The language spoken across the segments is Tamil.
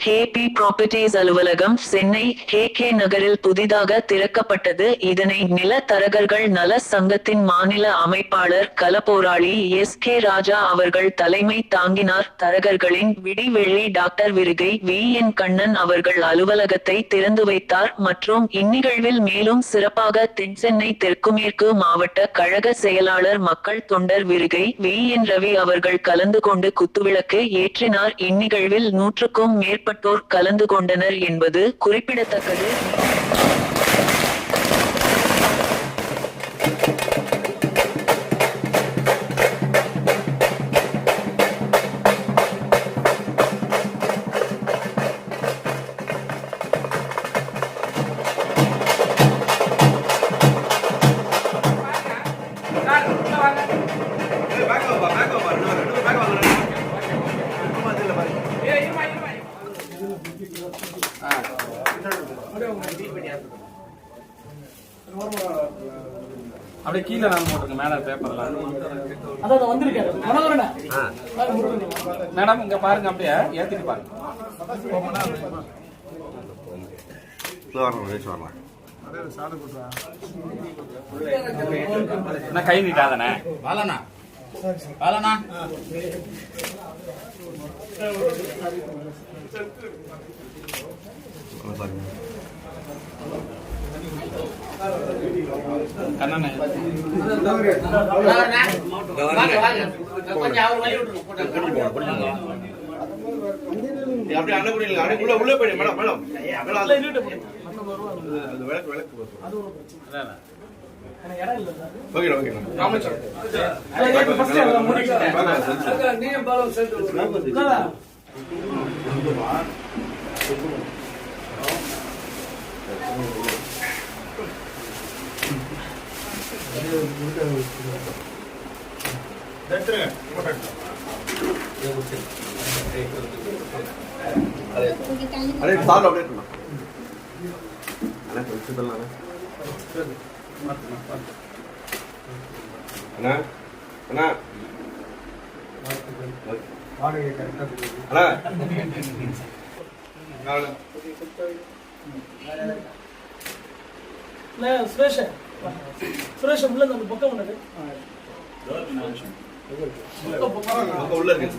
ஹேபி ப்ராப்பர்ட்டீஸ் அலுவலகம் சென்னை கே நகரில் புதிதாக திறக்கப்பட்டது. இதனை நில தரகர்கள் நல சங்கத்தின் மாநில அமைப்பாளர் களப்போராளி கே ராஜா அவர்கள் தலைமை தாங்கினார். தரகர்களின் விடிவெள்ளி டாக்டர் விருகை கண்ணன் அவர்கள் அலுவலகத்தை திறந்து வைத்தார். மற்றும் இந்நிகழ்வில் மேலும் சிறப்பாக தென்சென்னை தெற்குமேற்கு மாவட்ட கழக செயலாளர் மக்கள் தொண்டர் விருகை ரவி அவர்கள் கலந்து கொண்டு குத்துவிளக்கு ஏற்றினார். இந்நிகழ்வில் 100க்கும் மேற்பட்டோர் கலந்து கொண்டனர் என்பது குறிப்பிடத்தக்கது. அப்படியே கீழே நான் போட்டுருங்க மேல பேப்பர்ல மேடம் இங்க பாருங்க அப்படியே ஏத்திட்டு பாருங்க கை நீட்டாதானே பாலனா பாலனா கண்ணனே அப்படியே அண்ணகுடியில் அடைக்குள்ள உள்ள போயிடு மேடம் மேடம் விளக்கு விளக்கு ஓகே ஓகே अरे साल अपडेट ना अरे प्रिंसिपल ना अना अना வாடகை கரெக்ட்டா அண்ணா நான் சுரேஷ் உள்ள அந்த பக்கம் வந்தது உள்ள இருக்கு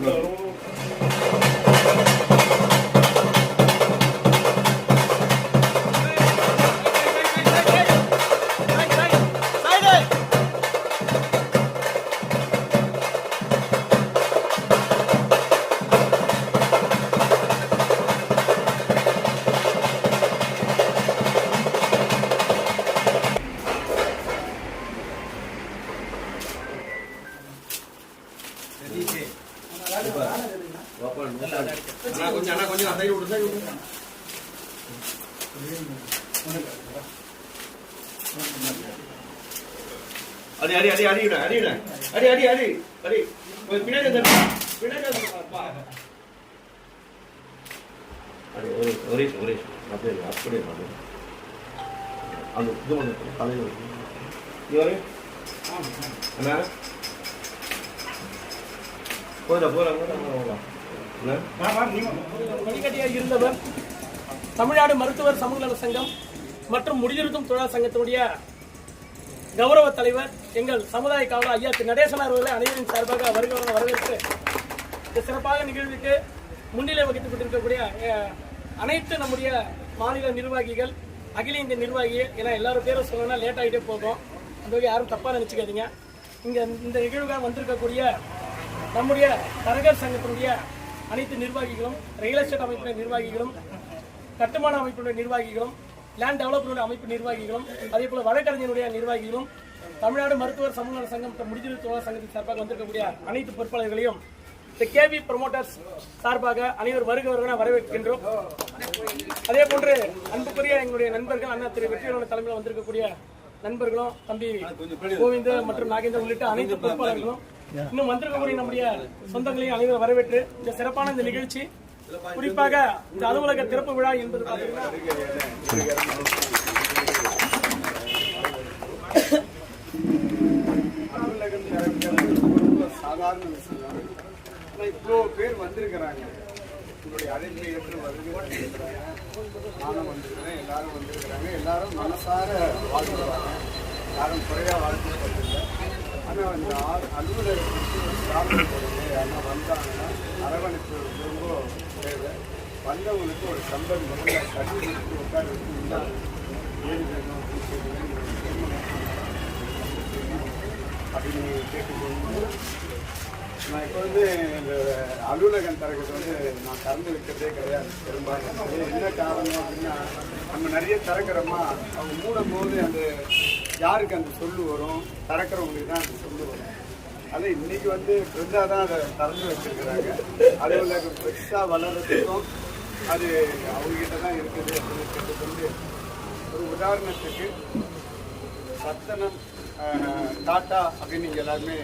கொஞ்சம் அதை விடுதா அடி அடி அடி அடி அடி அடி அடி அடி அடி அடி பின்னாடி பின்னாடி அடி ஒரே ஒரே அப்படியே அந்த இது ஒன்று தலையில் இவரு அண்ணா வழிகாட்டியாக இருந்தவர் தமிழ்நாடு மருத்துவர் சமூக நல சங்கம் மற்றும் முடிதிருத்தும் தொழிலாளர் சங்கத்தினுடைய கௌரவ தலைவர் எங்கள் சமுதாய காவலர் ஐயா திரு நடேசனார் அவர்களை அனைவரின் சார்பாக வரவேற்று இந்த சிறப்பாக நிகழ்வுக்கு முன்னிலை வகித்துக் கொண்டிருக்கக்கூடிய அனைத்து நம்முடைய மாநில நிர்வாகிகள் அகில இந்திய நிர்வாகிகள் ஏன்னா எல்லாரும் பேரும் சொல்லணும்னா லேட் ஆகிட்டே போகும் அந்த வகை யாரும் தப்பாக நினச்சிக்காதீங்க. இங்கே இந்த நிகழ்வுக்காக வந்திருக்கக்கூடிய நம்முடைய தரகர் சங்கத்தினுடைய அனைத்து நிர்வாகிகளும் ரியல் எஸ்டேட் அமைப்பினுடைய நிர்வாகிகளும் கட்டுமான அமைப்பினுடைய நிர்வாகிகளும் லேண்ட் டெவலப்மெண்ட் அமைப்பு நிர்வாகிகளும் அதே போல வழக்கறிஞருடைய நிர்வாகிகளும் தமிழ்நாடு மருத்துவர் சமூக நல சங்கம் முடிதிருத்தும் தொழிலாளர் சங்கத்தின் சார்பாக வந்திருக்கக்கூடிய அனைத்து பொறுப்பாளர்களையும் இந்த கேவி ப்ரமோட்டர்ஸ் சார்பாக அனைவர் வருகிறவர்கள் வரவேற்கின்றோம். அதே போன்று அன்புக்குரிய எங்களுடைய நண்பர்கள் அண்ணா திரு வெற்றியோட தலைமையில் வந்திருக்கக்கூடிய நண்பர்களும் தம்பி கோவிந்த் மற்றும் நாகேந்திரன் உள்ளிட்ட அனைத்து பொறுப்பாளர்களும் இன்னும் வந்திருக்கக்கூடிய நம்முடைய சொந்தங்களையும் அனைவரும் வரவேற்று இந்த சிறப்பான இந்த நிகழ்ச்சி குறிப்பாக இந்த அலுவலக திறப்பு விழா என்பது சாதாரண விஷயம். இவ்வளோ பேர் வந்திருக்கிறாங்க. உங்களுடைய அழைப்பை ஏற்று வருகிறாங்க. நானும் வந்திருக்கிறேன், எல்லாரும் வந்திருக்கிறாங்க. எல்லாரும் மனசார வாழ்ந்துருவாங்க, யாரும் குறையாக வாழ்த்துப்பட்டில்லை. ஆனால் இந்த அலுவலகத்துக்கு சாதனை கொடுங்க. யாருன்னா வந்தாங்கன்னா அரவணைப்பு ரொம்ப தேவை. வந்தவங்களுக்கு ஒரு சம்பளம் முதல்ல கட்டி கொடுத்து உட்கார வச்சு இல்லாத ஏழு வேணும் அப்படின்னு கேட்டுக்கொண்டு நான் இப்போ இந்த அலுவலகம் திறக்கிறது நான் திறந்து வைக்கிறதே கிடையாது பெரும்பாலும். என்ன காரணம் அப்படின்னா நம்ம நிறைய திறக்கிறோமா, அவங்க மூடும் போது அந்த யாருக்கு அந்த சொல்லு வரும், திறக்கிறவங்களுக்கு தான் அந்த சொல்லு வரும். அது இன்னைக்கு பிருந்தா தான் அதை திறந்து வச்சிருக்கிறாங்க. அலுவலகம் பெருசாக வளர்றதுக்கும் அது அவங்ககிட்ட தான் இருக்குது அப்படின்னு கேட்டுக்கொண்டு ஒரு உதாரணத்துக்கு சத்தனம் டாட்டா அப்படின்னு நீங்கள் எல்லாருமே